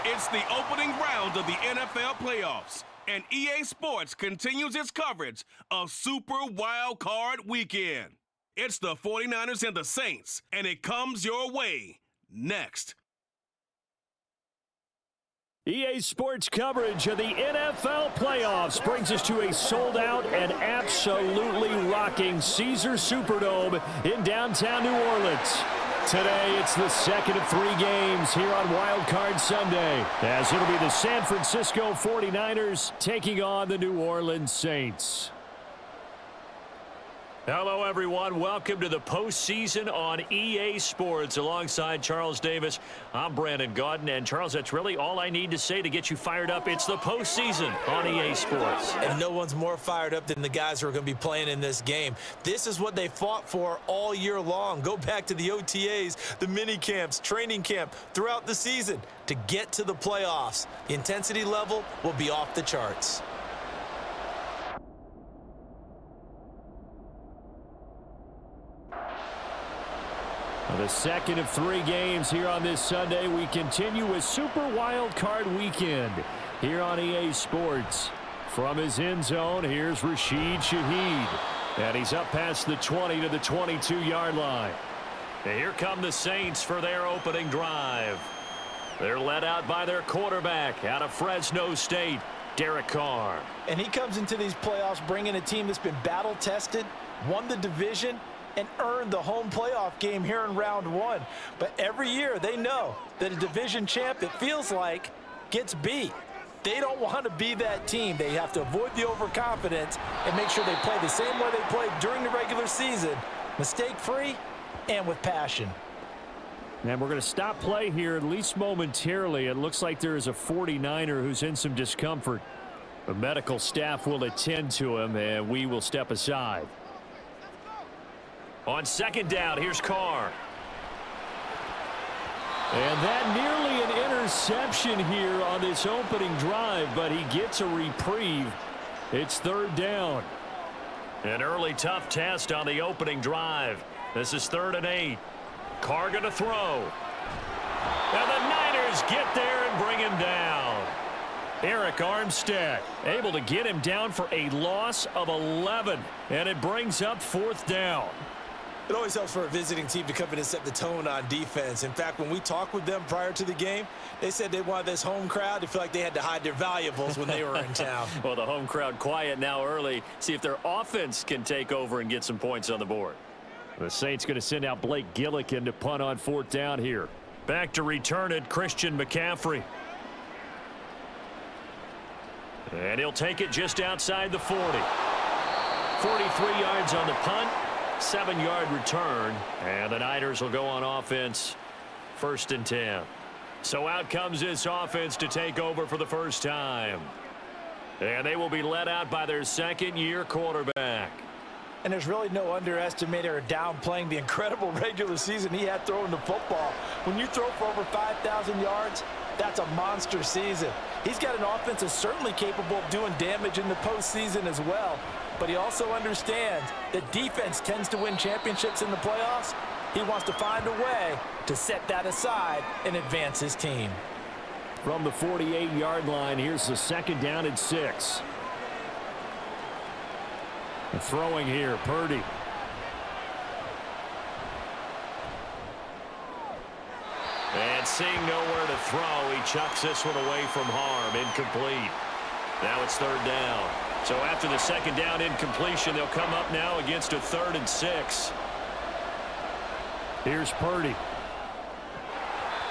It's the opening round of the NFL playoffs, and EA Sports continues its coverage of Super Wildcard Weekend. It's the 49ers and the Saints, and it comes your way next. EA Sports coverage of the NFL playoffs brings us to a sold-out and absolutely rocking Caesars Superdome in downtown New Orleans. Today, it's the second of 3 games here on Wild Card Sunday, as it'll be the San Francisco 49ers taking on the New Orleans Saints. Hello, everyone. Welcome to the postseason on EA Sports. Alongside Charles Davis, I'm Brandon Gaudin. And, Charles, that's really all I need to say to get you fired up. It's the postseason on EA Sports. And no one's more fired up than the guys who are going to be playing in this game. This is what they fought for all year long. Go back to the OTAs, the mini camps, training camp, throughout the season to get to the playoffs. The intensity level will be off the charts. The second of 3 games here on this Sunday. We continue with Super Wild Card Weekend here on EA Sports. From his end zone, here's Rashid Shaheed. And he's up past the 20 to the 22-yard line. And here come the Saints for their opening drive. They're led out by their quarterback out of Fresno State, Derek Carr. And he comes into these playoffs bringing a team that's been battle-tested, won the division, and earned the home playoff game here in round 1. But every year they know that a division champ, it feels like, gets beat. They don't want to be that team. They have to avoid the overconfidence and make sure they play the same way they played during the regular season, mistake-free and with passion. And we're going to stop play here, at least momentarily. It looks like there is a 49er who's in some discomfort. The medical staff will attend to him, and we will step aside. On second down, here's Carr. And that nearly an interception here on this opening drive, but he gets a reprieve. It's third down. An early tough test on the opening drive. This is 3rd and 8. Carr going to throw. And the Niners get there and bring him down. Eric Armstead able to get him down for a loss of 11. And it brings up 4th down. It always helps for a visiting team to come in and set the tone on defense. In fact, when we talked with them prior to the game, they said they wanted this home crowd to feel like they had to hide their valuables when they were in town. Well, the home crowd quiet now early. See if their offense can take over and get some points on the board. The Saints going to send out Blake Gillikin to punt on 4th down here. Back to return it, Christian McCaffrey. And he'll take it just outside the 40. 43 yards on the punt. 7-yard return, and the Niners will go on offense, 1st and 10. So out comes this offense to take over for the first time. And they will be led out by their 2nd-year quarterback. And there's really no underestimating or downplaying the incredible regular season he had throwing the football. When you throw for over 5,000 yards, that's a monster season. He's got an offense that's certainly capable of doing damage in the postseason as well. But he also understands that defense tends to win championships in the playoffs. He wants to find a way to set that aside and advance his team. From the 48-yard line, here's the 2nd down and 6. And throwing here, Purdy. And seeing nowhere to throw, he chucks this one away from harm. Incomplete. Now it's 3rd down. So after the 2nd down incompletion, they'll come up now against a 3rd and 6. Here's Purdy.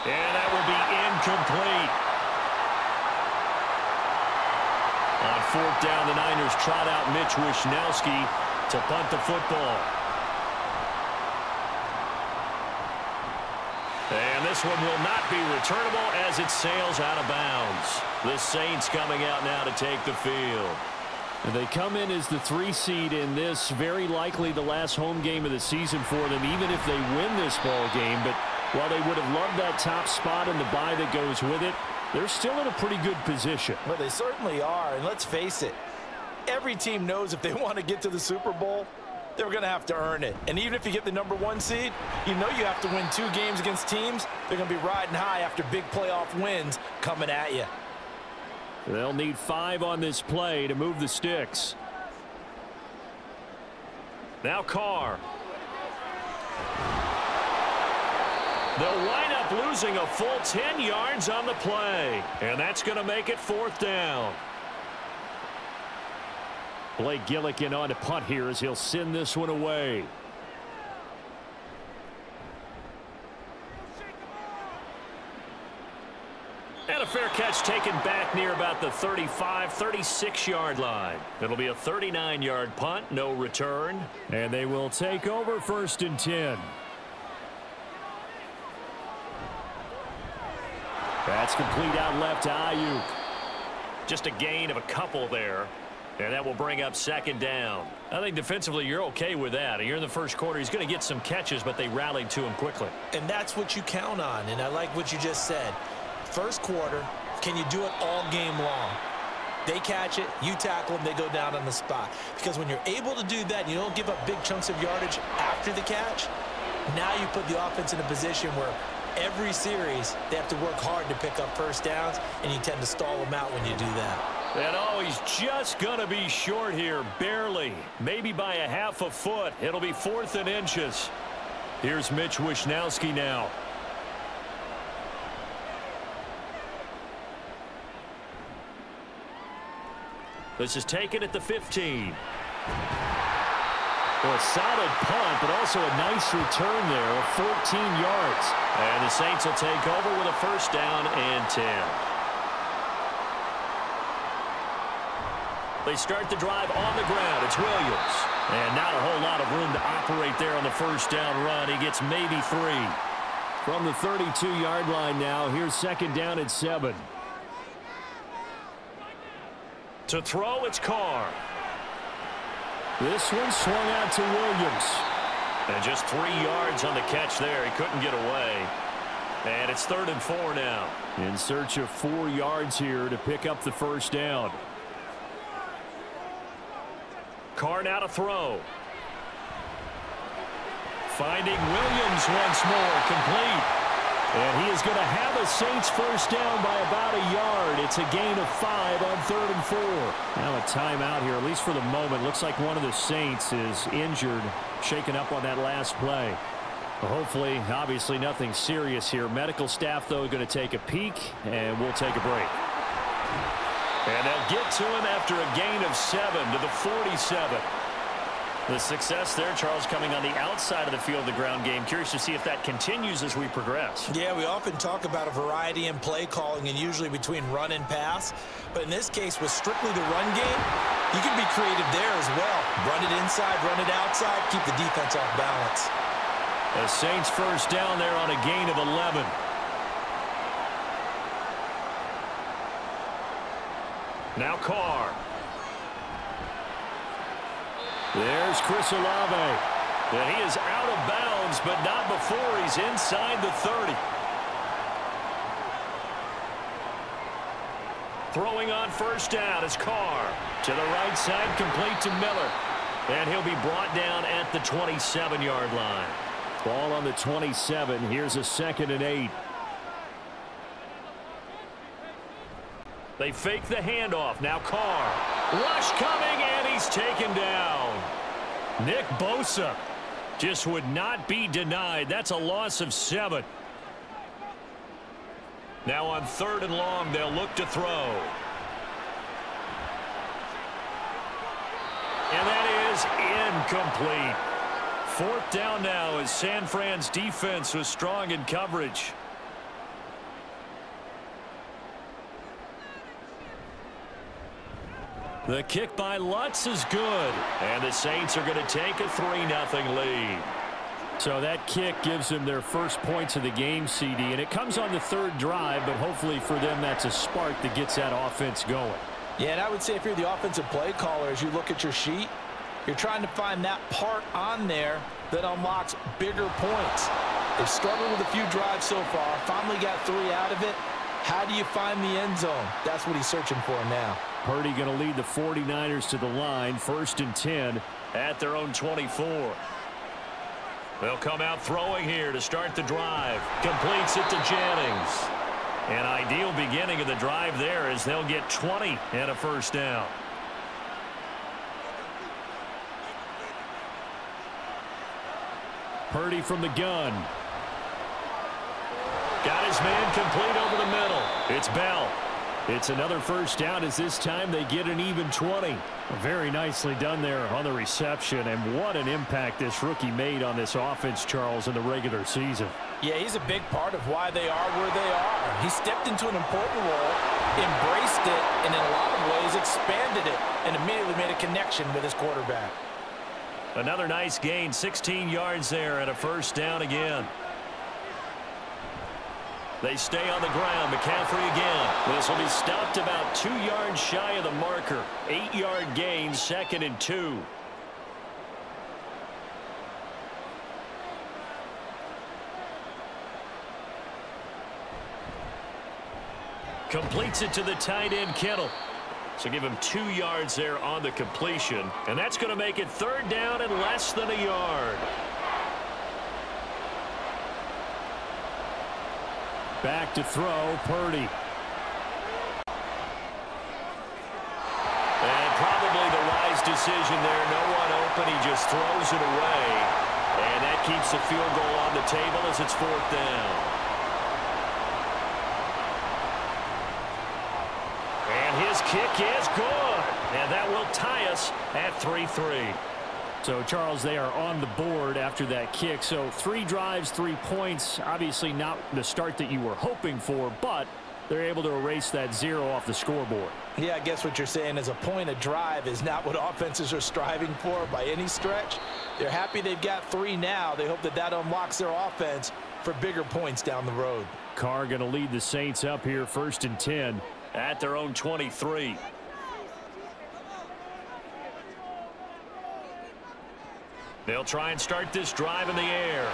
And that will be incomplete. On 4th down, the Niners trot out Mitch Wishnowsky to punt the football. And this one will not be returnable as it sails out of bounds. The Saints coming out now to take the field. And they come in as the 3 seed in this, very likely the last home game of the season for them, even if they win this ball game. But while they would have loved that top spot and the bye that goes with it, they're still in a pretty good position. Well, they certainly are, and let's face it, every team knows if they want to get to the Super Bowl, they're going to have to earn it. And even if you get the #1 seed, you know you have to win 2 games against teams. They're going to be riding high after big playoff wins coming at you. They'll need 5 on this play to move the sticks. Now Carr. They'll wind up losing a full 10 yards on the play. And that's going to make it 4th down. Blake Gillikin on to punt here as he'll send this one away. And a fair catch taken back near about the 35, 36-yard line. It'll be a 39-yard punt, no return. And they will take over 1st and 10. That's complete out left to Ayuk. Just a gain of a couple there. And that will bring up 2nd down. I think defensively you're okay with that. You're in the first quarter. He's going to get some catches, but they rallied to him quickly. And that's what you count on. And I like what you just said. First quarter, can you do it all game long? They catch it, you tackle them, they go down on the spot. Because when you're able to do that, you don't give up big chunks of yardage after the catch, now you put the offense in a position where every series they have to work hard to pick up 1st downs, and you tend to stall them out when you do that. And oh, he's just going to be short here, barely. Maybe by a half a foot. It'll be 4th and inches. Here's Mitch Wishnowski now. This is taken at the 15. Well, a solid punt, but also a nice return there of 14 yards. And the Saints will take over with a 1st down and 10. They start the drive on the ground. It's Williams. And not a whole lot of room to operate there on the 1st down run. He gets maybe 3. From the 32-yard line now, here's 2nd down and 7. To throw, it's Carr. This one swung out to Williams. And just 3 yards on the catch there. He couldn't get away. And it's 3rd and 4 now. In search of 4 yards here to pick up the 1st down. Carr now to throw. Finding Williams once more, complete. And he is going to have a Saints 1st down by about a yard. It's a gain of 5 on 3rd and 4. Now a timeout here, at least for the moment. Looks like one of the Saints is injured, shaken up on that last play. Well, hopefully, obviously nothing serious here. Medical staff, though, going to take a peek, and we'll take a break. And they'll get to him after a gain of 7 to the 47. The success there, Charles, coming on the outside of the field, the ground game. Curious to see if that continues as we progress. Yeah, we often talk about a variety in play calling and usually between run and pass. But in this case, with strictly the run game, you can be creative there as well. Run it inside, run it outside, keep the defense off balance. The Saints 1st down there on a gain of 11. Now Carr. There's Chris Olave. And he is out of bounds, but not before he's inside the 30. Throwing on 1st down is Carr. To the right side, complete to Miller. And he'll be brought down at the 27-yard line. Ball on the 27. Here's a 2nd and 8. They fake the handoff. Now Carr. Rush coming, and he's taken down. Nick Bosa just would not be denied. That's a loss of 7. Now on 3rd and long, they'll look to throw. And that is incomplete. 4th down now as San Fran's defense was strong in coverage. The kick by Lutz is good. And the Saints are going to take a 3-0 lead. So that kick gives them their first points of the game, CD. And it comes on the 3rd drive, but hopefully for them that's a spark that gets that offense going. Yeah, and I would say if you're the offensive play caller, as you look at your sheet, you're trying to find that part on there that unlocks bigger points. They've struggled with a few drives so far. Finally got 3 out of it. How do you find the end zone? That's what he's searching for now. Purdy going to lead the 49ers to the line. 1st and 10 at their own 24. They'll come out throwing here to start the drive. Completes it to Jennings. An ideal beginning of the drive there as they'll get 20 and a first down. Purdy from the gun. Got his man complete over the middle. It's Bell. It's another first down as this time they get an even 20. Very nicely done there on the reception, and what an impact this rookie made on this offense, Charles, in the regular season. Yeah, he's a big part of why they are where they are. He stepped into an important role, embraced it, and in a lot of ways expanded it, and immediately made a connection with his quarterback. Another nice gain, 16 yards there, and a first down again. They stay on the ground. McCaffrey again. This will be stopped about 2 yards shy of the marker. 8-yard gain, 2nd and 2. Completes it to the tight end, Kittle. So give him 2 yards there on the completion. And that's going to make it 3rd down and less than a yard. Back to throw, Purdy. And probably the wise decision there. No one open. He just throws it away. And that keeps the field goal on the table as it's 4th down. And his kick is good. And that will tie us at 3-3. So, Charles, they are on the board after that kick. So 3 drives, 3 points. Obviously not the start that you were hoping for, but they're able to erase that 0 off the scoreboard. Yeah, I guess what you're saying is a point a drive is not what offenses are striving for by any stretch. They're happy they've got 3 now. They hope that that unlocks their offense for bigger points down the road. Carr going to lead the Saints up here, 1st and 10 at their own 23. They'll try and start this drive in the air.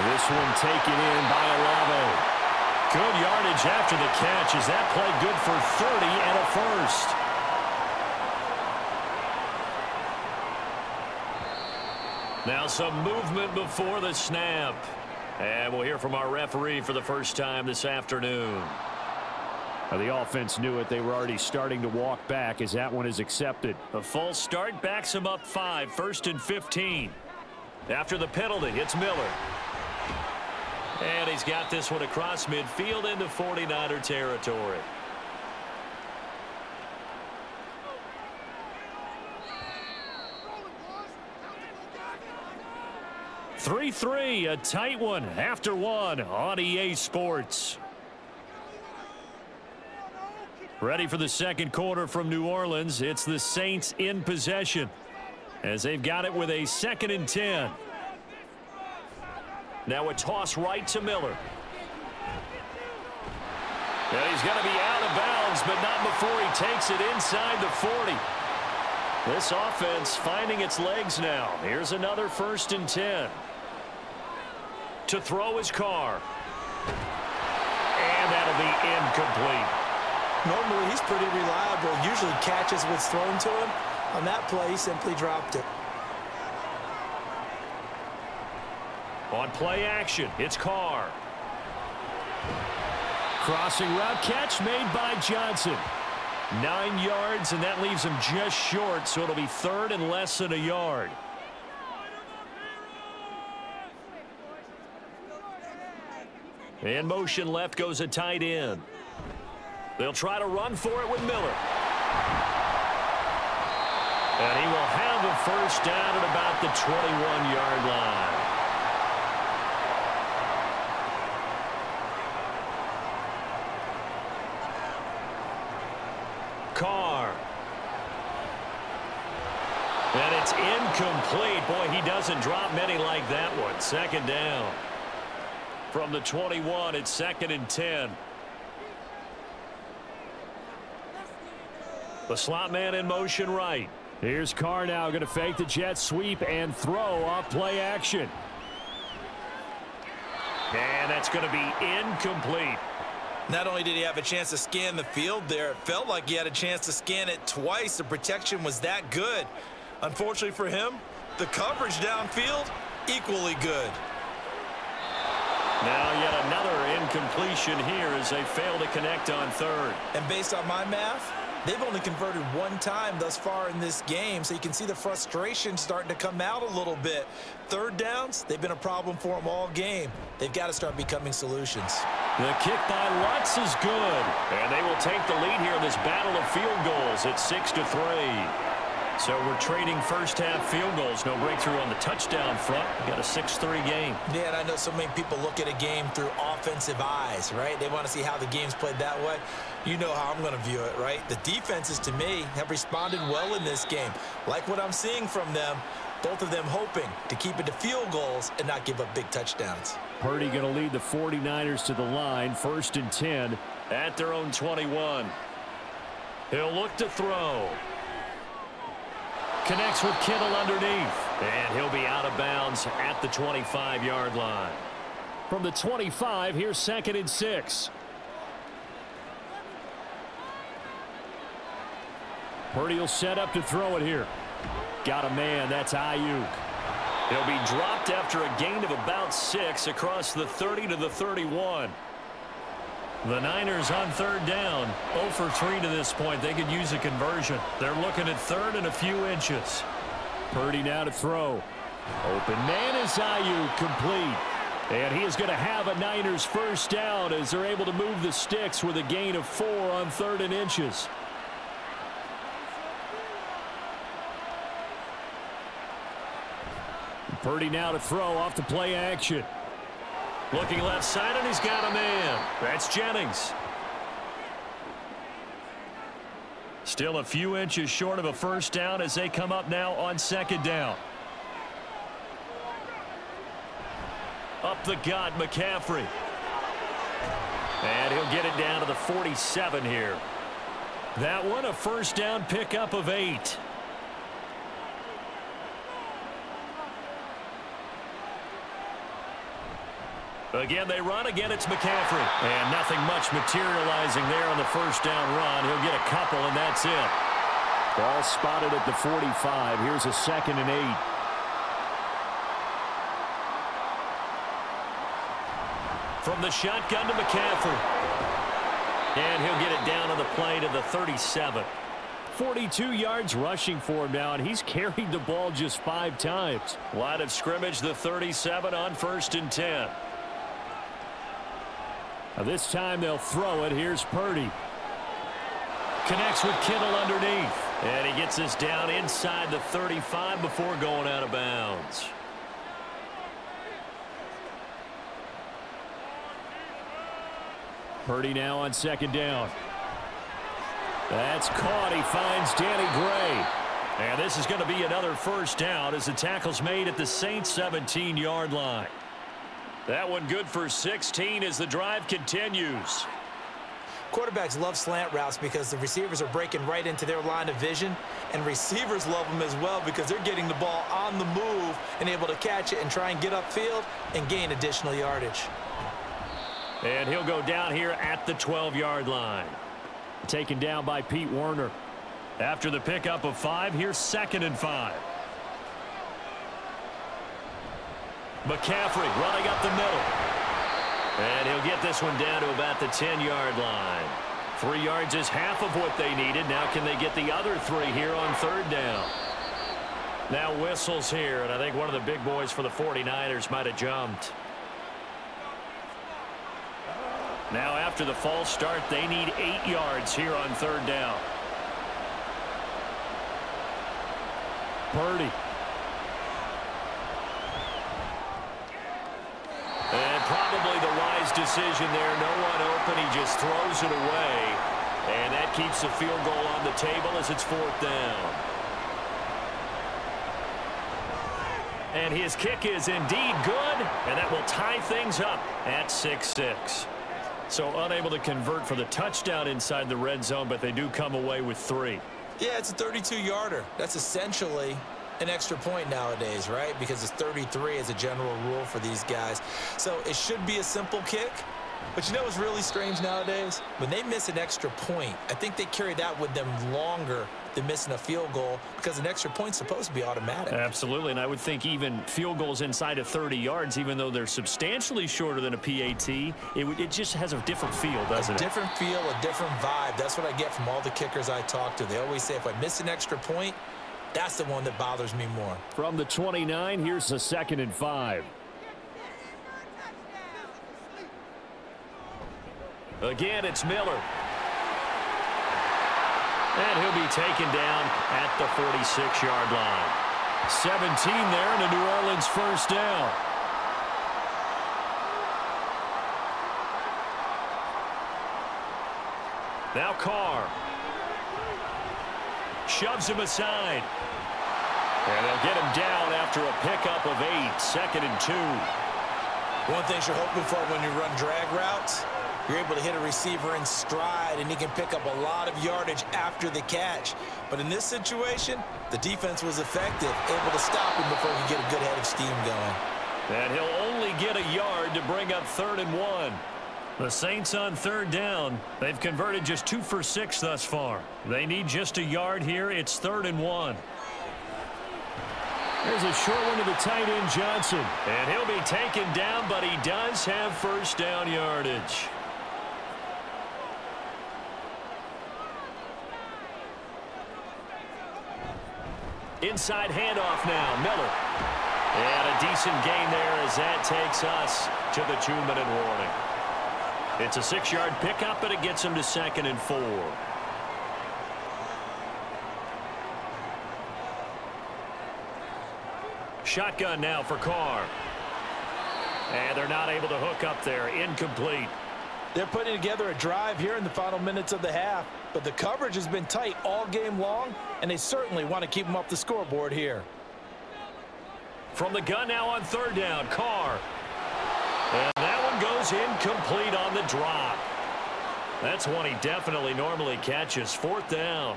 This one taken in by Olave. Good yardage after the catch. Is that play good for 30 and a first? Now some movement before the snap. And we'll hear from our referee for the first time this afternoon. Now the offense knew it. They were already starting to walk back as that one is accepted. A false start backs them up 5, 1st and 15. After the penalty, it's Miller. And he's got this one across midfield into 49er territory. (3-3), a tight one after one on EA Sports. Ready for the second quarter from New Orleans. It's the Saints in possession as they've got it with a 2nd and 10. Now a toss right to Miller. And he's going to be out of bounds, but not before he takes it inside the 40. This offense finding its legs now. Here's another 1st and 10. To throw his Carr. And that'll be incomplete. Normally, he's pretty reliable. Usually catches what's thrown to him. On that play, he simply dropped it. On play action, it's Carr. Crossing route catch made by Johnson. 9 yards, and that leaves him just short, so it'll be 3rd and less than a yard. In motion left goes a tight end. They'll try to run for it with Miller. And he will have a first down at about the 21-yard line. Carr. And it's incomplete. Boy, he doesn't drop many like that one. 2nd down. From the 21, it's 2nd and 10. The slot man in motion right. Here's Carr now going to fake the jet sweep and throw off play action. And that's going to be incomplete. Not only did he have a chance to scan the field there, it felt like he had a chance to scan it twice. The protection was that good. Unfortunately for him, The coverage downfield, equally good. Now yet another incompletion here as they fail to connect on third. And based on my math, they've only converted one time thus far in this game, so you can see the frustration starting to come out a little bit. Third downs, they've been a problem for them all game. They've got to start becoming solutions. The kick by Lutz is good, and they will take the lead here in this battle of field goals at 6-3. So we're trading first-half field goals. No breakthrough on the touchdown front. We got a 6-3 game. Yeah, and I know so many people look at a game through offensive eyes, right? They want to see how the game's played that way. You know how I'm going to view it, right? The defenses, to me, have responded well in this game. Like what I'm seeing from them, both of them hoping to keep it to field goals and not give up big touchdowns. Purdy going to lead the 49ers to the line, 1st and 10 at their own 21. He'll look to throw. Connects with Kittle underneath. And he'll be out of bounds at the 25-yard line. From the 25, here's 2nd and 6. Purdy will set up to throw it here. Got a man. That's Ayuk. He'll be dropped after a gain of about 6 across the 30 to the 31. The Niners on third down, 0 for 3 to this point. They could use a conversion. They're looking at third and a few inches. Purdy now to throw. Open man is Ayuk, complete. And he is going to have a Niners first down as they're able to move the sticks with a gain of 4 on 3rd and inches. Purdy now to throw off the play action. Looking left side, and he's got a man. That's Jennings. Still a few inches short of a first down as they come up now on 2nd down. Up the gut, McCaffrey. And he'll get it down to the 47 here. That one a first down pickup of 8. Again, they run. Again, it's McCaffrey. And nothing much materializing there on the first down run. He'll get a couple, and that's it. Ball spotted at the 45. Here's a 2nd and 8. From the shotgun to McCaffrey. And he'll get it down on the play to the 37. 42 yards rushing for him now, and he's carried the ball just 5 times. Line of scrimmage, the 37 on 1st and 10. Now this time they'll throw it. Here's Purdy. Connects with Kittle underneath. And he gets this down inside the 35 before going out of bounds. Purdy now on 2nd down. That's caught. He finds Danny Gray. And this is going to be another first down as the tackle's made at the Saints' 17-yard line. That one good for 16 as the drive continues. Quarterbacks love slant routes because the receivers are breaking right into their line of vision, and receivers love them as well because they're getting the ball on the move and able to catch it and try and get upfield and gain additional yardage. And he'll go down here at the 12-yard line. Taken down by Pete Werner. After the pickup of 5, here's 2nd and 5. McCaffrey running up the middle. And he'll get this one down to about the 10-yard line. 3 yards is half of what they needed. Now can they get the other 3 here on 3rd down? Now whistles here, and I think one of the big boys for the 49ers might have jumped. Now after the false start, they need 8 yards here on 3rd down. Purdy. And probably the wise decision there. No one open. He just throws it away. And that keeps the field goal on the table as it's 4th down. And his kick is indeed good. And that will tie things up at 6-6. So unable to convert for the touchdown inside the red zone, but they do come away with 3. Yeah, it's a 32-yarder. That's essentially an extra point nowadays, right? Because it's 33 as a general rule for these guys. So it should be a simple kick, But you know what's really strange nowadays? When they miss an extra point, I think they carry that with them longer than missing a field goal because an extra point's supposed to be automatic. Absolutely, and I would think even field goals inside of 30 yards, even though they're substantially shorter than a PAT, it just has a different feel, doesn't it? A different feel, a different vibe. That's what I get from all the kickers I talk to. They always say if I miss an extra point, that's the one that bothers me more. From the 29, here's the 2nd and 5. Again, it's Miller. And he'll be taken down at the 46-yard line. 17 there and a New Orleans first down. Now Carr. Shoves him aside. And they'll get him down after a pickup of 8. 2nd and 2. One thing you're hoping for when you run drag routes, you're able to hit a receiver in stride, and he can pick up a lot of yardage after the catch. But in this situation, the defense was effective, able to stop him before he could get a good head of steam going. And he'll only get a yard to bring up 3rd and 1. The Saints on 3rd down. They've converted just 2 for 6 thus far. They need just a yard here. It's 3rd and 1. There's a short one to the tight end, Johnson. And he'll be taken down, but he does have first down yardage. Inside handoff now, Miller. And a decent gain there as that takes us to the 2-minute warning. It's a 6-yard pickup, but it gets him to 2nd and 4. Shotgun now for Carr. And they're not able to hook up there. Incomplete. They're putting together a drive here in the final minutes of the half, but the coverage has been tight all game long, and they certainly want to keep them up the scoreboard here. From the gun now on 3rd down, Carr. And that one goes incomplete on the drop. That's one he definitely normally catches. 4th down.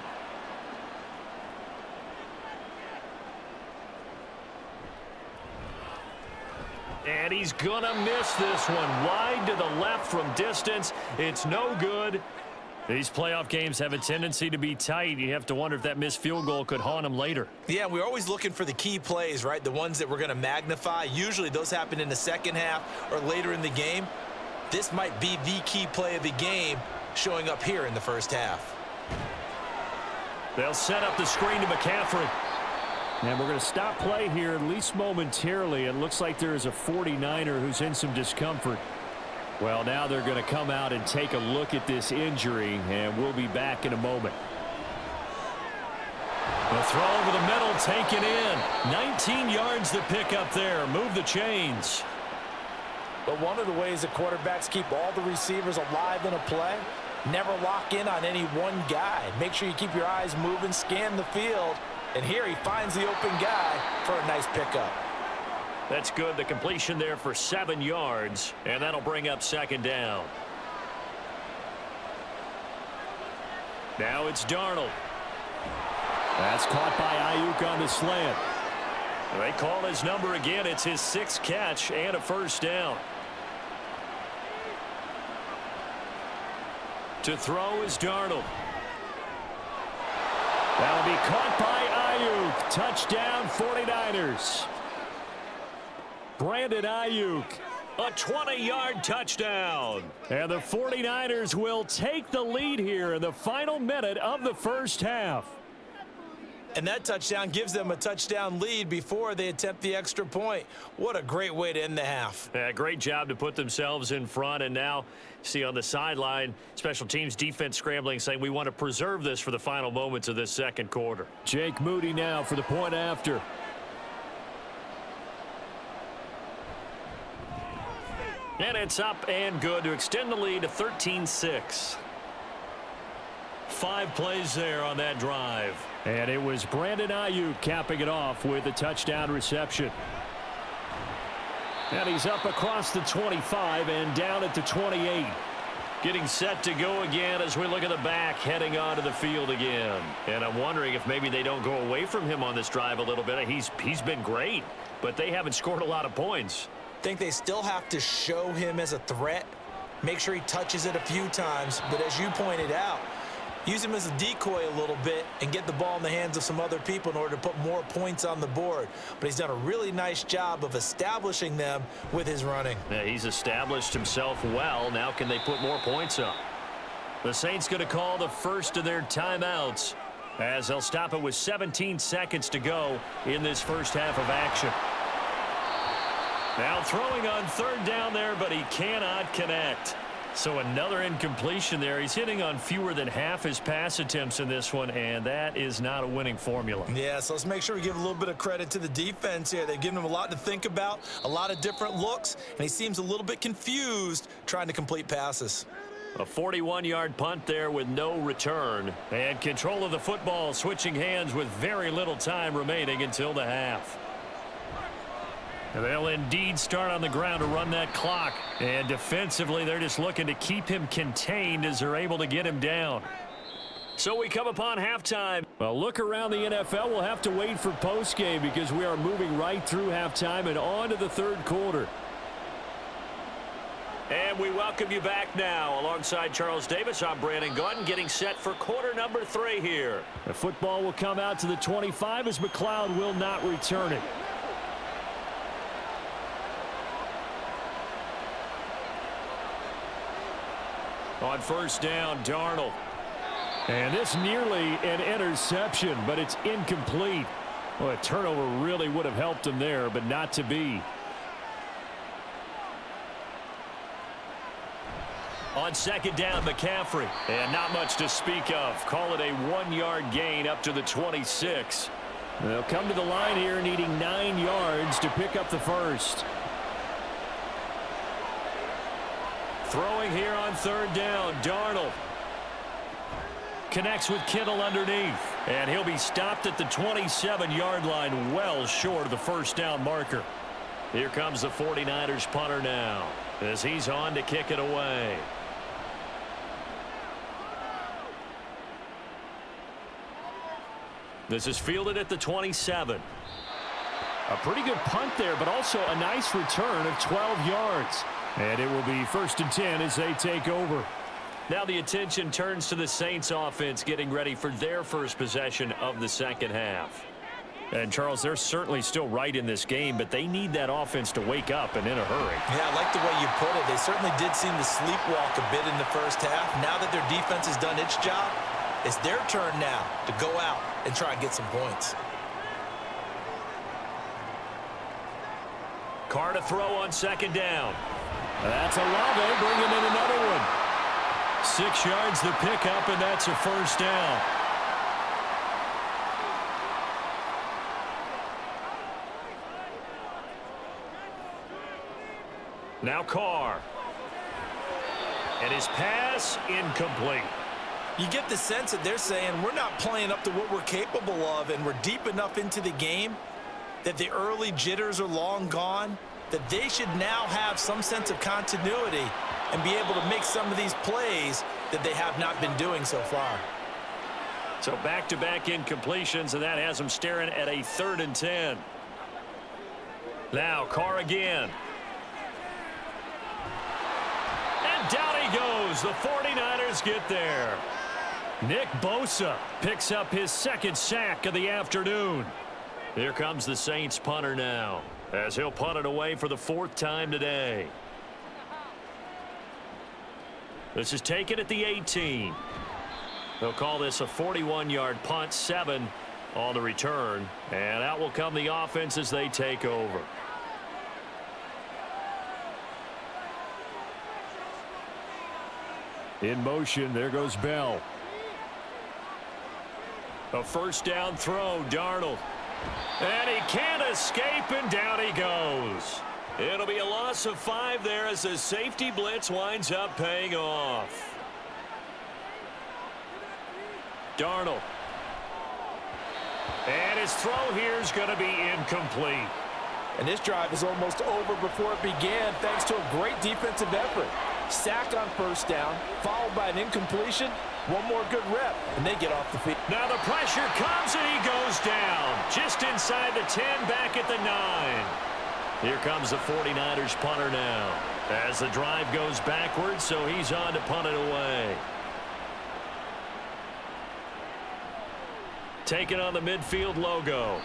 And he's going to miss this one. Wide to the left from distance. It's no good. These playoff games have a tendency to be tight. You have to wonder if that missed field goal could haunt him later. Yeah, we're always looking for the key plays, right? The ones that we're going to magnify. Usually those happen in the second half or later in the game. This might be the key play of the game showing up here in the first half. They'll set up the screen to McCaffrey. And we're going to stop play here, at least momentarily. It looks like there is a 49er who's in some discomfort. Well, now they're going to come out and take a look at this injury, and we'll be back in a moment. The throw over the middle taken in. 19 yards to pick up there. Move the chains. But one of the ways that quarterbacks keep all the receivers alive in a play, never lock in on any one guy. Make sure you keep your eyes moving, scan the field. And here he finds the open guy for a nice pickup. That's good. The completion there for 7 yards. And that'll bring up 2nd down. Now it's Darnold. That's caught by Ayuk on the slant. They call his number again. It's his 6th catch and a first down. To throw is Darnold. That'll be caught by Ayuk. Touchdown 49ers. Brandon Ayuk, a 20-yard touchdown. And the 49ers will take the lead here in the final minute of the first half. And that touchdown gives them a touchdown lead before they attempt the extra point. What a great way to end the half. Yeah, great job to put themselves in front. And now, see on the sideline, special teams defense scrambling, saying we want to preserve this for the final moments of this second quarter. Jake Moody now for the point after. And it's up and good to extend the lead to 13-6. 5 plays there on that drive. And it was Brandon Ayuk capping it off with a touchdown reception. And he's up across the 25 and down at the 28. Getting set to go again as we look at the back, heading onto the field again. And I'm wondering if maybe they don't go away from him on this drive a little bit. He's been great, but they haven't scored a lot of points. Think they still have to show him as a threat Make sure he touches it a few times. But as you pointed out, use him as a decoy a little bit and get the ball in the hands of some other people in order to put more points on the board. But he's done a really nice job of establishing them with his running. Yeah, he's established himself well. Now can they put more points up? The Saints going to call the first of their timeouts as they'll stop it with 17 seconds to go in this first half of action. Now throwing on third down there, but he cannot connect. So another incompletion there. He's hitting on fewer than half his pass attempts in this one, and that is not a winning formula. Yeah, so let's make sure we give a little bit of credit to the defense here. They've given him a lot to think about, a lot of different looks, and he seems a little bit confused trying to complete passes. A 41-yard punt there with no return. And control of the football switching hands with very little time remaining until the half. They'll indeed start on the ground to run that clock. And defensively, they're just looking to keep him contained as they're able to get him down. So we come upon halftime. Well, look around the NFL. We'll have to wait for postgame because we are moving right through halftime and on to the third quarter. And we welcome you back now. Alongside Charles Davis, I'm Brandon Gunn, getting set for quarter number 3 here. The football will come out to the 25 as McLeod will not return it. On first down, Darnold. And this nearly an interception, but it's incomplete. Well, a turnover really would have helped him there, but not to be. On second down, McCaffrey. And not much to speak of. Call it a 1-yard gain up to the 26. They'll come to the line here needing 9 yards to pick up the first. Throwing here on third down, Darnold. Connects with Kittle underneath. And he'll be stopped at the 27-yard line, well short of the first down marker. Here comes the 49ers punter now as he's on to kick it away. This is fielded at the 27. A pretty good punt there, but also a nice return of 12 yards. And it will be 1st and 10 as they take over. Now the attention turns to the Saints offense getting ready for their first possession of the second half. And, Charles, they're certainly still right in this game, but they need that offense to wake up and in a hurry. Yeah, I like the way you put it. They certainly did seem to sleepwalk a bit in the first half. Now that their defense has done its job, it's their turn now to go out and try and get some points. Carr to throw on second down. That's Olave bringing in another one. 6 yards to pick up, and that's a first down. Now Carr. And his pass incomplete. You get the sense that they're saying we're not playing up to what we're capable of, and we're deep enough into the game that the early jitters are long gone, that they should now have some sense of continuity and be able to make some of these plays that they have not been doing so far. So back-to-back incompletions, and that has them staring at a 3rd and 10. Now Carr again. And down he goes. The 49ers get there. Nick Bosa picks up his 2nd sack of the afternoon. Here comes the Saints punter now, as he'll punt it away for the 4th time today. This is taken at the 18. They'll call this a 41-yard punt, 7 on the return. And out will come the offense as they take over. In motion, there goes Bell. A first down throw, Darnold. And he can't escape, and down he goes. It'll be a loss of 5 there as the safety blitz winds up paying off. Darnold. And his throw here is going to be incomplete. And this drive is almost over before it began thanks to a great defensive effort. Sack on first down, followed by an incompletion. One more good rep, and they get off the field. Now the pressure comes, and he goes down. Just inside the 10, back at the 9. Here comes the 49ers punter now. As the drive goes backwards, so he's on to punt it away. Taking on the midfield logo.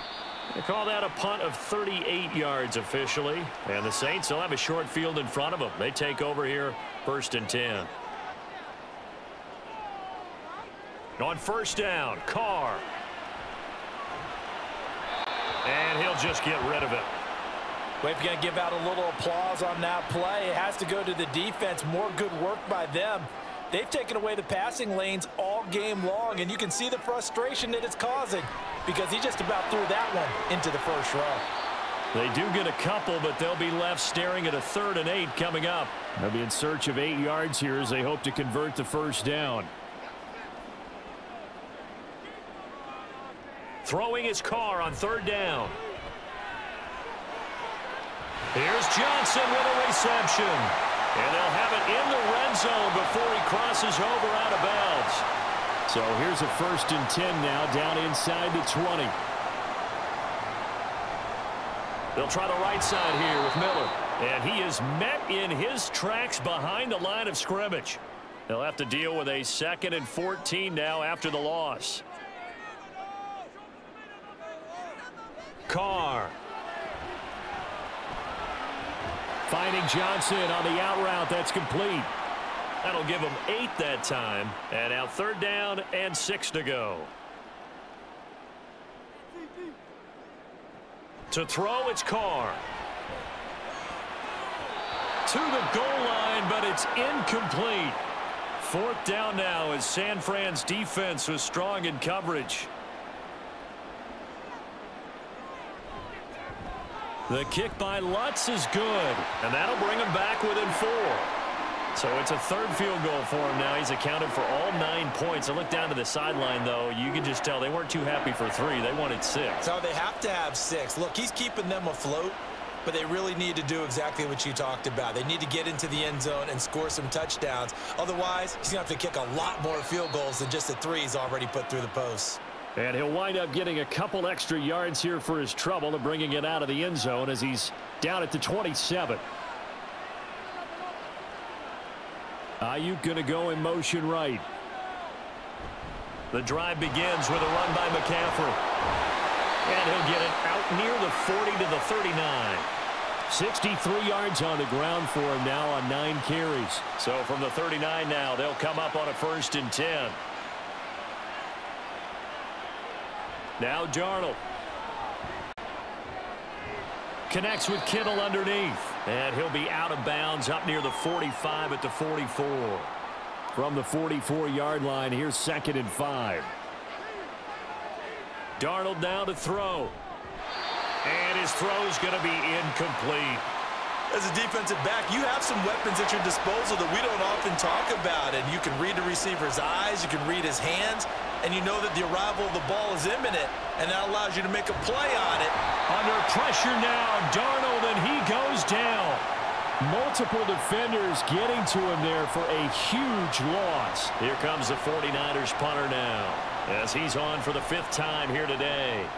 They call that a punt of 38 yards officially. And the Saints will have a short field in front of them. They take over here, 1st and 10. On 1st down, Carr. And he'll just get rid of it. Well, if you're going to give out a little applause on that play, it has to go to the defense. More good work by them. They've taken away the passing lanes all game long, and you can see the frustration that it's causing because he just about threw that one into the first row. They do get a couple, but they'll be left staring at a 3rd and 8 coming up. They'll be in search of 8 yards here as they hope to convert the 1st down. Throwing his Carr on 3rd down. Here's Johnson with a reception. And they'll have it in the red zone before he crosses over out of bounds. So here's a 1st and 10 now down inside the 20. They'll try the right side here with Miller. And he is met in his tracks behind the line of scrimmage. They'll have to deal with a 2nd and 14 now after the loss. Carr. Finding Johnson on the out route. That's complete. That'll give him 8 that time. And now 3rd down and 6 to go. To throw, it's Carr. To the goal line, but it's incomplete. 4th down now as San Fran's defense was strong in coverage. The kick by Lutz is good, and that'll bring him back within 4. So it's a 3rd field goal for him now. He's accounted for all 9 points. I look down to the sideline, though. You can just tell they weren't too happy for 3. They wanted 6. So they have to have 6. Look, he's keeping them afloat, but they really need to do exactly what you talked about. They need to get into the end zone and score some touchdowns. Otherwise, he's going to have to kick a lot more field goals than just the 3 he's already put through the posts. And he'll wind up getting a couple extra yards here for his trouble and bringing it out of the end zone as he's down at the 27. Ayuk going to go in motion right. The drive begins with a run by McCaffrey. And he'll get it out near the 40 to the 39. 63 yards on the ground for him now on 9 carries. So from the 39 now, they'll come up on a 1st and 10. Now Darnold. Connects with Kittle underneath. And he'll be out of bounds up near the 45 at the 44. From the 44-yard line, here's 2nd and 5. Darnold down to throw. And his throw's going to be incomplete. As a defensive back, you have some weapons at your disposal that we don't often talk about. And you can read the receiver's eyes, you can read his hands, and you know that the arrival of the ball is imminent, and that allows you to make a play on it. Under pressure now, Darnold, and he goes down. Multiple defenders getting to him there for a huge loss. Here comes the 49ers punter now, as he's on for the 5th time here today.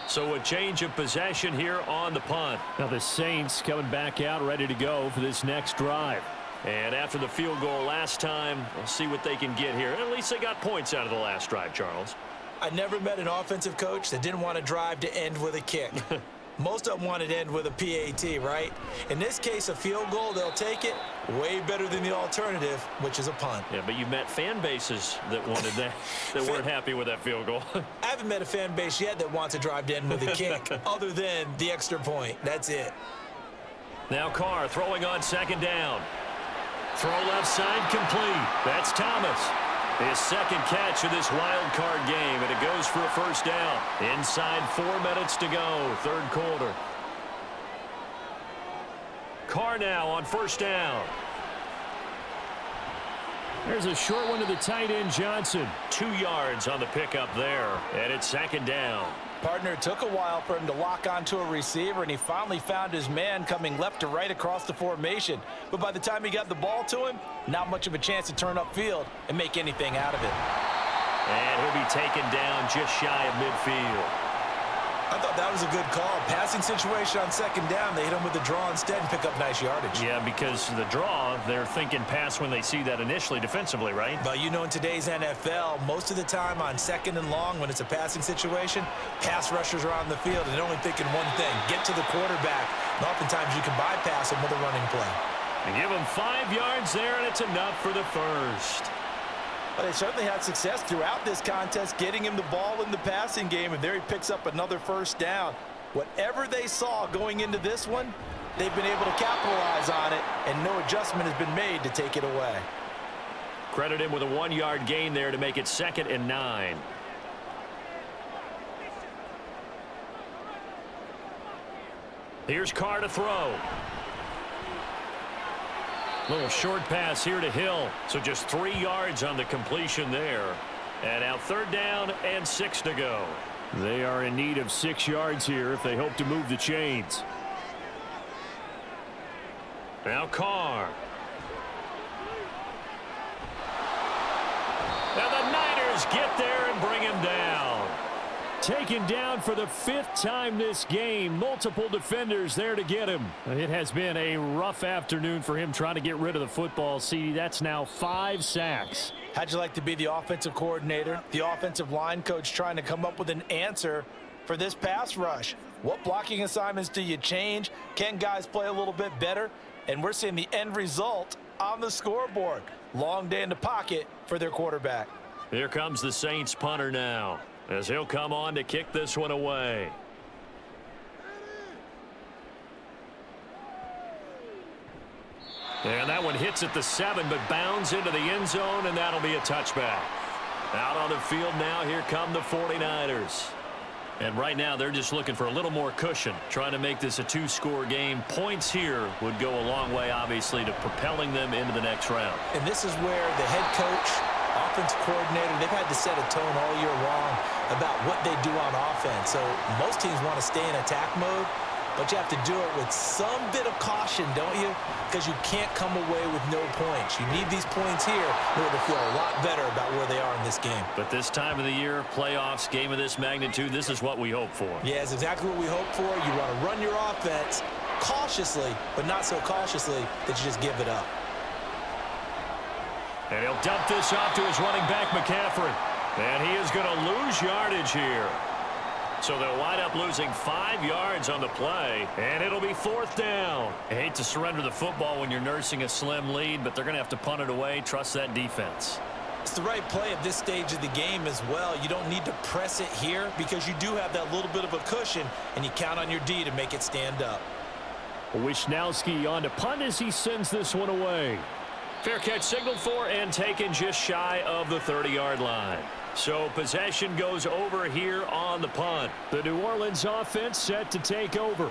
So a change of possession here on the punt. Now the Saints coming back out ready to go for this next drive. And after the field goal last time, we'll see what they can get here. At least they got points out of the last drive, Charles. I never met an offensive coach that didn't want to drive to end with a kick. Most of them wanted to end with a PAT, right? In this case, a field goal, they'll take it. Way better than the alternative, which is a punt. Yeah, but you've met fan bases that wanted that, that weren't happy with that field goal. I haven't met a fan base yet that wants to drive to end with a kick, other than the extra point. That's it. Now Carr throwing on 2nd down. Throw left side complete. That's Thomas. His 2nd catch of this wild card game, and it goes for a 1st down. Inside 4 minutes to go, 3rd quarter. Carr now on 1st down. There's a short one to the tight end, Johnson. 2 yards on the pickup there, and it's 2nd down. Partner, it took a while for him to lock onto a receiver, and he finally found his man coming left to right across the formation. But by the time he got the ball to him, not much of a chance to turn upfield and make anything out of it. And he'll be taken down just shy of midfield. I thought that was a good call. Passing situation on second down. They hit him with the draw instead and pick up nice yardage. Yeah, because the draw, they're thinking pass when they see that initially defensively, right? But you know, in today's NFL, most of the time on second and long, when it's a passing situation, pass rushers are on the field and they're only thinking one thing, get to the quarterback. And oftentimes you can bypass him with a running play. And give him 5 yards there, and it's enough for the first. Well, they certainly had success throughout this contest, getting him the ball in the passing game, and there he picks up another first down. Whatever they saw going into this one, they've been able to capitalize on it, and no adjustment has been made to take it away. Credit him with a 1-yard gain there to make it 2nd and 9. Here's Carr to throw. Little short pass here to Hill. So just 3 yards on the completion there. And now 3rd down and 6 to go. They are in need of 6 yards here if they hope to move the chains. Now Carr. And the Niners get there and bring him down. Taken down for the 5th time this game. Multiple defenders there to get him. It has been a rough afternoon for him trying to get rid of the football. See, that's now 5 sacks. How'd you like to be the offensive coordinator, the offensive line coach, trying to come up with an answer for this pass rush? What blocking assignments do you change? Can guys play a little bit better? And we're seeing the end result on the scoreboard. Long day in the pocket for their quarterback. Here comes the Saints punter now, as he'll come on to kick this one away. And that one hits at the 7, but bounds into the end zone, and that'll be a touchback. Out on the field now, here come the 49ers. And right now, they're just looking for a little more cushion, trying to make this a 2-score game. Points here would go a long way, obviously, to propelling them into the next round. And this is where the head coach, offensive coordinator, they've had to set a tone all year long about what they do on offense. So most teams want to stay in attack mode, but you have to do it with some bit of caution, don't you? Because you can't come away with no points. You need these points here in order to feel a lot better about where they are in this game. But this time of the year, playoffs, game of this magnitude, this is what we hope for. Yeah, it's exactly what we hope for. You want to run your offense cautiously, but not so cautiously that you just give it up. And he'll dump this off to his running back, McCaffrey. And he is going to lose yardage here. So they'll wind up losing 5 yards on the play, and it'll be 4th down. I hate to surrender the football when you're nursing a slim lead, but they're going to have to punt it away. Trust that defense. It's the right play at this stage of the game as well. You don't need to press it here because you do have that little bit of a cushion, and you count on your D to make it stand up. Wisnowski on to punt as he sends this one away. Fair catch signaled for and taken just shy of the 30-yard line. So possession goes over here on the punt. The New Orleans offense set to take over.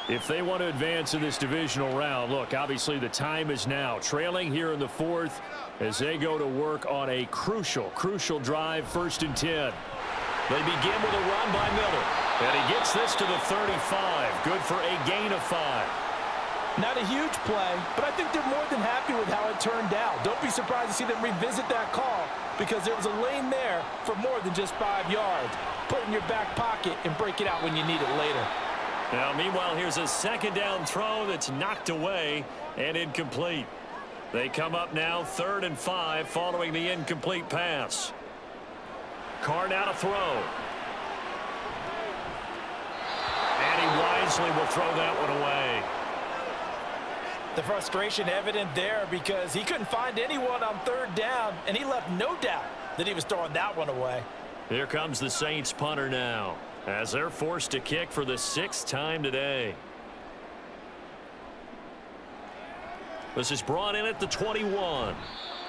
If they want to advance in this divisional round, look, obviously the time is now. Trailing here in the 4th as they go to work on a crucial drive, 1st and 10. They begin with a run by Miller. And he gets this to the 35. Good for a gain of 5. Not a huge play, but I think they're more than happy with how it turned out. Don't be surprised to see them revisit that call because there was a lane there for more than just 5 yards. Put it in your back pocket and break it out when you need it later. Now, meanwhile, here's a 2nd down throw that's knocked away and incomplete. They come up now 3rd and 5 following the incomplete pass. Carr now to throw. And he wisely will throw that one away. The frustration evident there because he couldn't find anyone on 3rd down, and he left no doubt that he was throwing that one away. Here comes the Saints punter now as they're forced to kick for the 6th time today. This is brought in at the 21.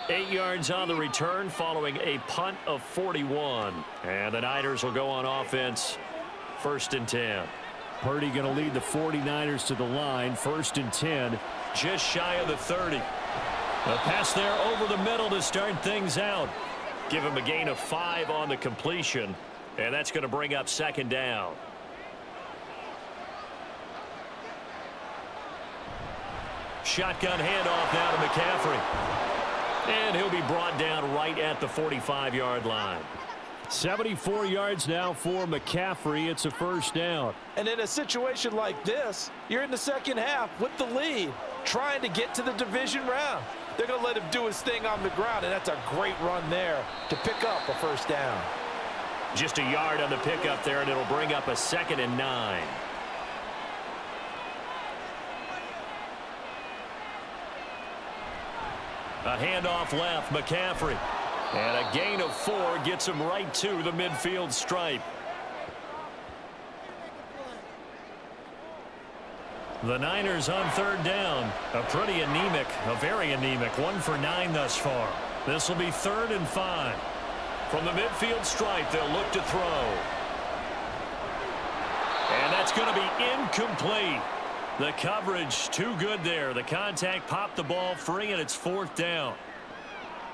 8 yards on the return following a punt of 41. And the Niners will go on offense, 1st and 10. Purdy going to lead the 49ers to the line, 1st and 10. Just shy of the 30. A pass there over the middle to start things out. Give him a gain of 5 on the completion, and that's going to bring up 2nd down. Shotgun handoff now to McCaffrey. And he'll be brought down right at the 45-yard line. 74 yards now for McCaffrey. It's a first down. And in a situation like this, you're in the second half with the lead, trying to get to the division round. They're going to let him do his thing on the ground, and that's a great run there to pick up a first down. Just a yard on the pickup there, and it'll bring up a 2nd and 9. A handoff left, McCaffrey. And a gain of 4 gets him right to the midfield stripe. The Niners on 3rd down. A pretty anemic, a very anemic 1 for 9 thus far. This will be 3rd and 5. From the midfield stripe, they'll look to throw. And that's going to be incomplete. The coverage too good there. The contact popped the ball free, and it's 4th down.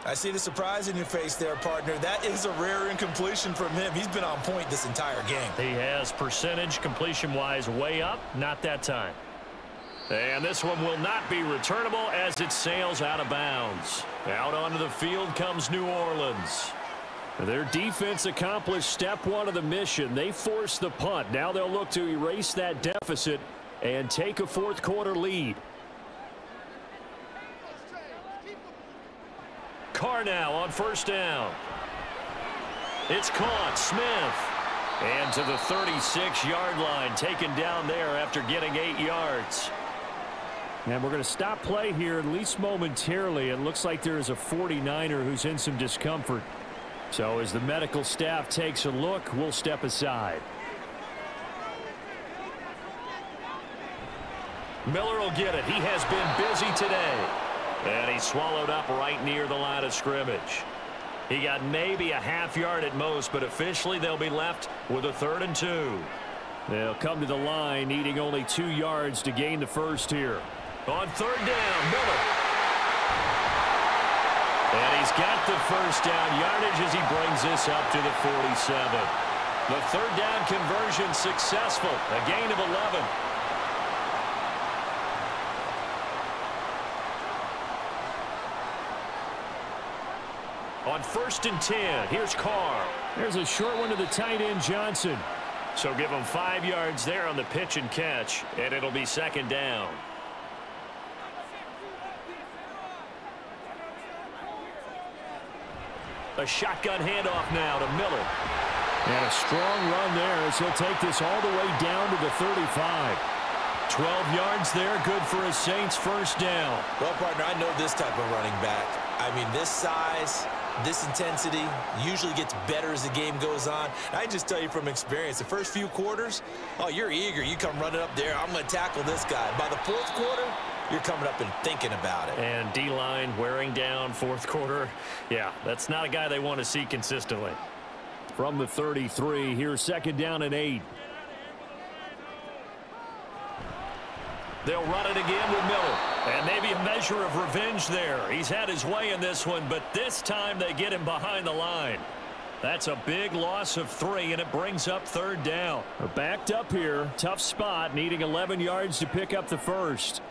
I see the surprise in your face there, partner. That is a rare incompletion from him. He's been on point this entire game. He has percentage completion-wise way up. Not that time. And this one will not be returnable as it sails out of bounds. Out onto the field comes New Orleans. Their defense accomplished step 1 of the mission. They forced the punt. Now they'll look to erase that deficit and take a 4th quarter lead. Carr now on 1st down. It's caught. Smith. And to the 36-yard line, taken down there after getting 8 yards. And we're going to stop play here, at least momentarily. It looks like there is a 49er who's in some discomfort. So as the medical staff takes a look, we'll step aside. Miller will get it. He has been busy today. And he's swallowed up right near the line of scrimmage. He got maybe a half yard at most, but officially they'll be left with a 3rd and 2. They'll come to the line needing only 2 yards to gain the first here. On 3rd down, Miller. And he's got the first down yardage as he brings this up to the 47. The 3rd down conversion successful. A gain of 11. On 1st and 10, here's Carr. There's a short one to the tight end, Johnson. So give him 5 yards there on the pitch and catch, and it'll be 2nd down. A shotgun handoff now to Miller. And a strong run there as he'll take this all the way down to the 35. 12 yards there, good for a Saints first down. Well, partner, I know this type of running back. I mean, this size, this intensity usually gets better as the game goes on. I just tell you from experience, the first few quarters, oh, you're eager. You come running up there, I'm going to tackle this guy. By the 4th quarter, you're coming up and thinking about it. And D-line wearing down 4th quarter. Yeah, that's not a guy they want to see consistently. From the 33, here's 2nd down and 8. They'll run it again with Miller. And maybe a measure of revenge there. He's had his way in this one, but this time they get him behind the line. That's a big loss of 3, and it brings up 3rd down. They're backed up here. Tough spot, needing 11 yards to pick up the first.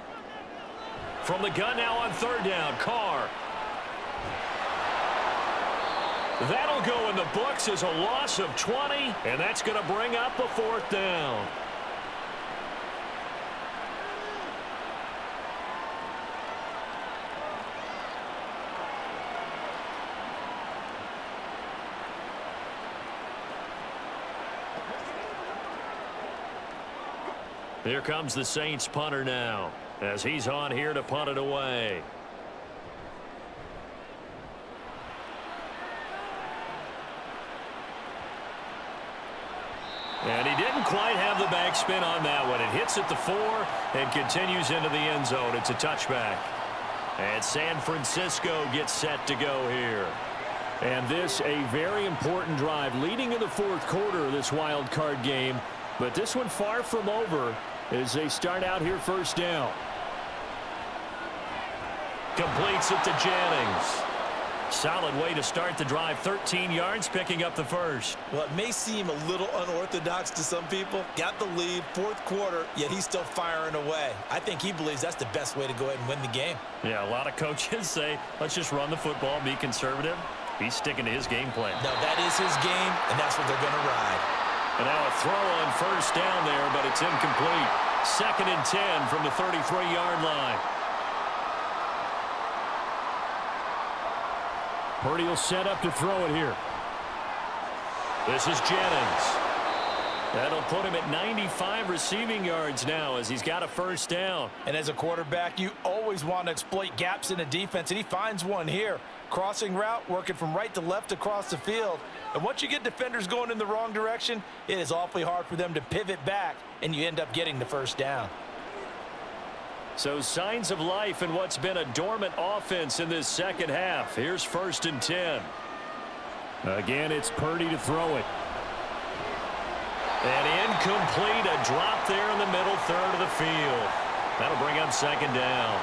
From the gun now on 3rd down, Carr. That'll go in the books as a loss of 20, and that's going to bring up a 4th down. Here comes the Saints punter now, as he's on here to punt it away. And he didn't quite have the backspin on that one. It hits at the 4 and continues into the end zone. It's a touchback. And San Francisco gets set to go here. And this a very important drive leading in the 4th quarter of this wild card game. But this one far from over as they start out here first down. Completes it to Jennings. Solid way to start the drive. 13 yards, picking up the first. Well, it may seem a little unorthodox to some people. Got the lead, 4th quarter, yet he's still firing away. I think he believes that's the best way to go ahead and win the game. Yeah, a lot of coaches say, let's just run the football, be conservative. He's sticking to his game plan. No, that is his game, and that's what they're going to ride. And now a throw on first down there, but it's incomplete. 2nd and 10 from the 33-yard line. Purdy will set up to throw it here. This is Jennings. That'll put him at 95 receiving yards now as he's got a first down. And as a quarterback, you always want to exploit gaps in a defense, and he finds one here. Crossing route, working from right to left across the field. And once you get defenders going in the wrong direction, it is awfully hard for them to pivot back, and you end up getting the first down. So signs of life in what's been a dormant offense in this second half. Here's 1st and 10. Again, it's Purdy to throw it. And incomplete, a drop there in the middle third of the field. That'll bring up 2nd down.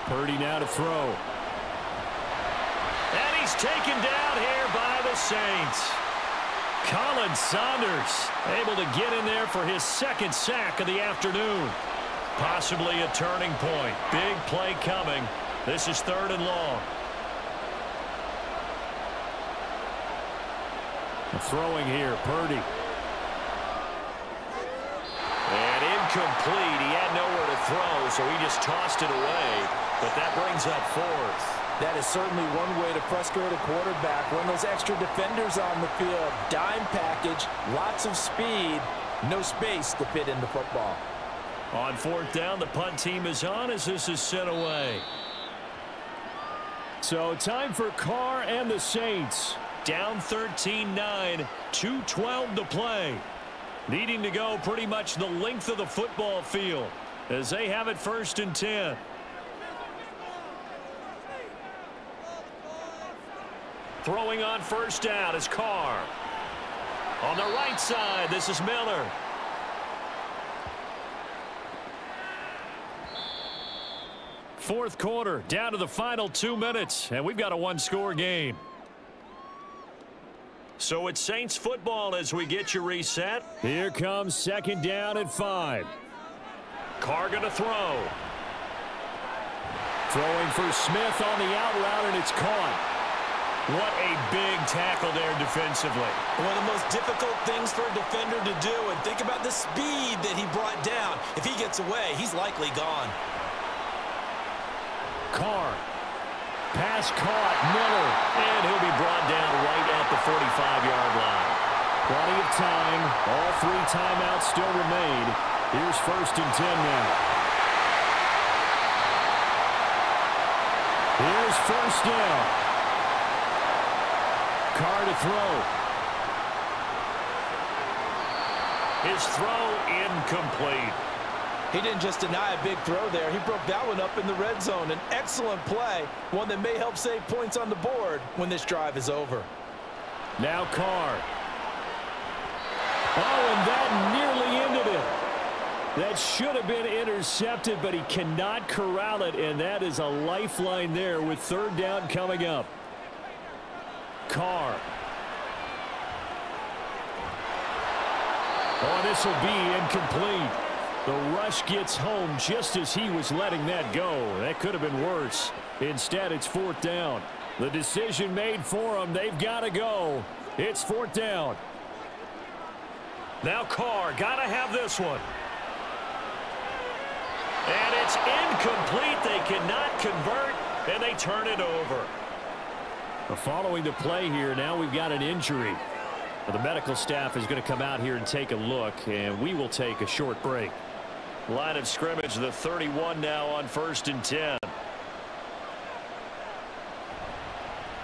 Purdy now to throw. And he's taken down here by the Saints. Colin Saunders able to get in there for his 2nd sack of the afternoon. Possibly a turning point. Big play coming. This is 3rd and long. Throwing here, Purdy. And incomplete. He had nowhere to throw, so he just tossed it away. But that brings up 4th. That is certainly one way to frustrate a quarterback. When those extra defenders on the field, dime package, lots of speed, no space to fit in the football. On 4th down, the punt team is on as this is sent away. So time for Carr and the Saints. Down 13-9, 2:12 to play. Needing to go pretty much the length of the football field as they have it 1st and 10. Throwing on 1st down is Carr. On the right side, this is Miller. Fourth quarter, down to the final 2 minutes, and we've got a one-score game. So it's Saints football as we get you reset. Here comes 2nd down at 5. Carr going to throw. Throwing for Smith on the out route, and it's caught. What a big tackle there defensively. One of the most difficult things for a defender to do, and think about the speed that he brought down. If he gets away, he's likely gone. Carr. Pass caught. Miller. And he'll be brought down right at the 45-yard line. Plenty of time. All 3 timeouts still remain. Here's 1st and 10 now. Here's 1st down. Carr to throw. His throw incomplete. He didn't just deny a big throw there. He broke that one up in the red zone. An excellent play, one that may help save points on the board when this drive is over. Now Carr. Oh, and that nearly ended it. That should have been intercepted, but he cannot corral it, and that is a lifeline there with 3rd down coming up. Carr. Oh, this will be incomplete. The rush gets home just as he was letting that go. That could have been worse. Instead, it's 4th down. The decision made for them. They've got to go. It's 4th down. Now Carr, got to have this one. And it's incomplete. They cannot convert, and they turn it over. Following the play here, now we've got an injury. The medical staff is going to come out here and take a look, and we will take a short break. Line of scrimmage, the 31 now on 1st and 10.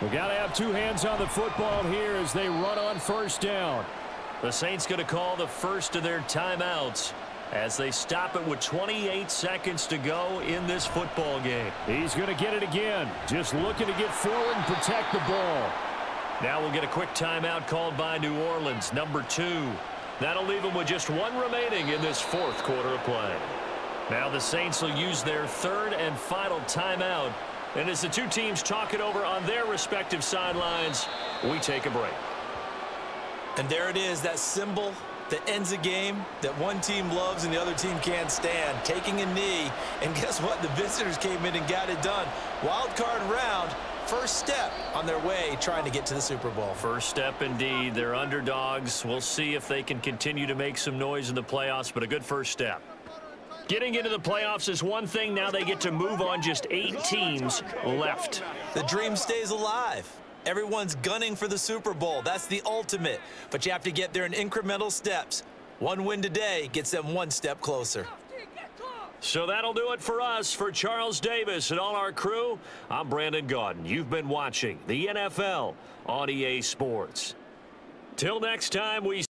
We've got to have 2 hands on the football here as they run on 1st down. The Saints going to call the first of their timeouts as they stop it with 28 seconds to go in this football game. He's going to get it again. Just looking to get forward and protect the ball. Now we'll get a quick timeout called by New Orleans, number 2. That'll leave them with just 1 remaining in this 4th quarter of play. Now the Saints will use their 3rd and final timeout. And as the 2 teams talk it over on their respective sidelines, we take a break. And there it is, that symbol that ends a game that one team loves and the other team can't stand. Taking a knee, and guess what? The visitors came in and got it done. Wild card round, first step on their way trying to get to the Super Bowl. First step indeed. They're underdogs. We'll see if they can continue to make some noise in the playoffs, but a good first step. Getting into the playoffs is one thing. Now they get to move on. Just 8 teams left. The dream stays alive. Everyone's gunning for the Super Bowl. That's the ultimate. But you have to get there in incremental steps. One win today gets them one step closer. So that'll do it for us. For Charles Davis and all our crew, I'm Brandon Gaudin. You've been watching the NFL on EA Sports. Till next time, we